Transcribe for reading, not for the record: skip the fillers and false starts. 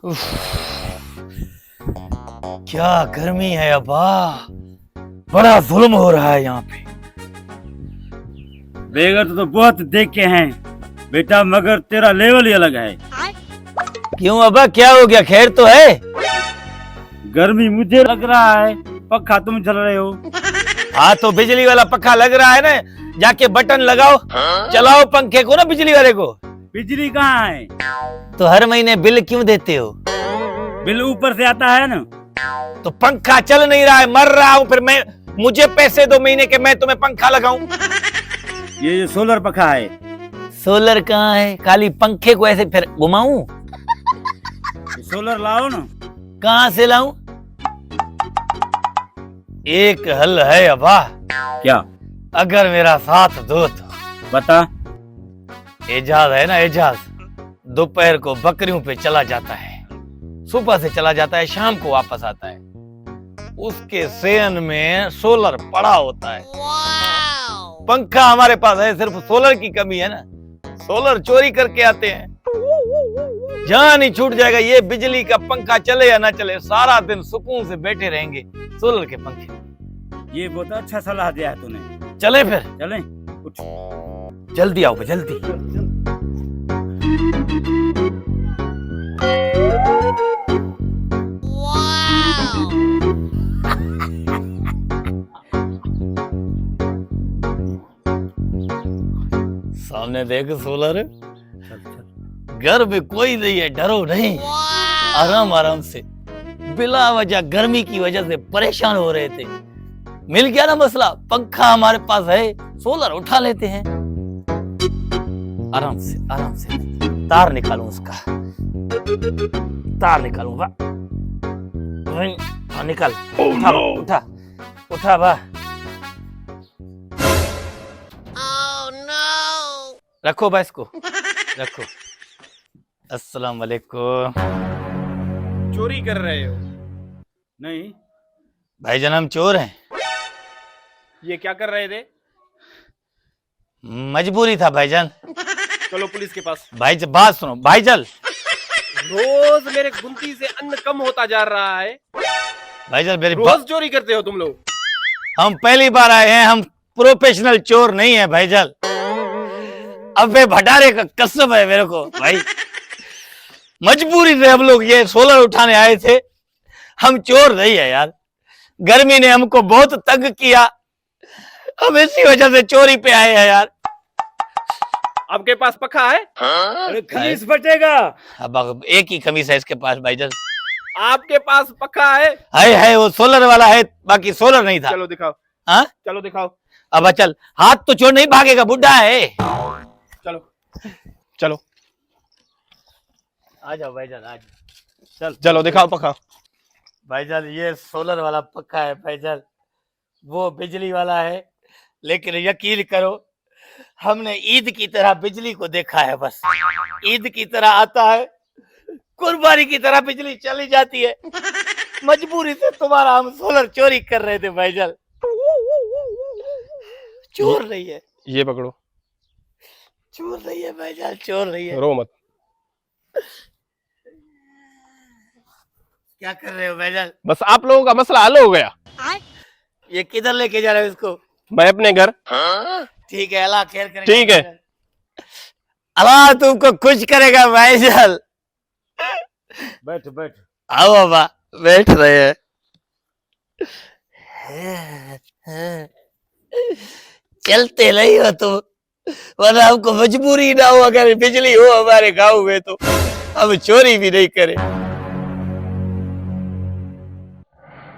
उफ, क्या गर्मी है अब्बा, बड़ा जुल्म हो रहा है यहाँ पे। बेगर तो बहुत देखे हैं बेटा, मगर तेरा लेवल ही अलग है। क्यों अब्बा, क्या हो गया? खैर तो है? गर्मी मुझे लग रहा है, पक्का तुम चल रहे हो। हाँ तो बिजली वाला पक्का लग रहा है ना, जाके बटन लगाओ, चलाओ पंखे को ना बिजली वाले को। बिजली कहाँ है? तो हर महीने बिल क्यों देते हो? बिल ऊपर से आता है ना। तो पंखा चल नहीं रहा है, मर रहा हूँ, फिर मुझे पैसे दो महीने के, मैं तुम्हें पंखा लगाऊं। ये सोलर पंखा है। सोलर कहाँ है? खाली पंखे को ऐसे फिर घुमाऊं? सोलर लाओ ना। कहाँ से लाऊं? एक हल है अब्बा। क्या? अगर मेरा साथ दो तो। बता। एजाज है ना, एजाज दोपहर को बकरियों पे चला जाता है, सुबह से चला जाता है, शाम को वापस आता है। उसके सेन में सोलर पड़ा होता है। पंखा हमारे पास है, सिर्फ सोलर की कमी है ना, सोलर चोरी करके आते हैं। जान ही छूट जाएगा, ये बिजली का पंखा चले या ना चले, सारा दिन सुकून से बैठे रहेंगे सोलर के पंखे। ये बहुत अच्छा सलाह दिया है तूने। चले फिर? चलें। उठ। जल्दी आओ, जल्दी। सामने देख सोलर, घर में कोई नहीं है, डरो नहीं, आराम आराम से। बिला वजह गर्मी की वजह से परेशान हो रहे थे, मिल गया ना मसला, पंखा हमारे पास है, सोलर उठा लेते हैं। आराम से आराम से, तार निकालूं उसका, तार निकालूंगा। हाँ निकाल, उठा उठा उठा बा। रखो बा इसको, रखो। अस्सलाम वालेकुम। चोरी कर रहे हो? नहीं भाईजान, हम चोर हैं। ये क्या कर रहे थे? मजबूरी था भाईजान। चलो पुलिस के पास। भाई बात सुनो भाईजान। रोज मेरे गुमती से अन्न कम होता जा रहा है। भाईजान मेरी रोज चोरी करते हो तुम लोग। हम पहली बार आए हैं, हम प्रोफेशनल चोर नहीं है भाईजान। अबे भटारे का कसम है मेरे को भाई, मजबूरी से हम लोग ये सोलर उठाने आए थे, हम चोर नहीं है यार। गर्मी ने हमको बहुत तंग किया, हम इसी वजह से चोरी पे आए हैं यार। आपके पास पक्का है? अरे खमीस फटेगा। अब एक ही खमीस है इसके पास भाईजान। आपके पास पक्का है? है वो सोलर वाला है, बाकी सोलर नहीं था। चलो दिखाओ। हाँ चलो दिखाओ। अब चल, हाथ तो चोर नहीं भागेगा, बुढ़ा है। चलो चलो आ जाओ भाईजान, आ जाओ। चल चलो दिखाओ पक्का। भाईजान ये सोलर वाला पक्का है भाईजान, वो बिजली वाला है, लेकिन यकीन करो हमने ईद की तरह बिजली को देखा है। बस ईद की तरह आता है, कुर्बानी की तरह बिजली चली जाती है। मजबूरी से तुम्हारा हम सोलर चोरी कर रहे थे भाईजान, चोर नहीं है। ये पकड़ो। चोर नहीं है भाईजान, चोर नहीं है। रो मत। क्या कर रहे हो भाईजान? बस आप लोगों का मसला हल हो गया। ये किधर लेके जा रहे हो इसको? मैं अपने घर। ठीक है, अल्लाह खैर करेगा। ठीक है। अल्लाह तुमको खुश करेगा भाईजान। बैठ बैठ। आओ बाबा, बैठ रहे हैं। चलते नहीं हो तुम, वरना हमको मजबूरी ना हो, अगर बिजली हो हमारे गांव में तो हम चोरी भी नहीं करें।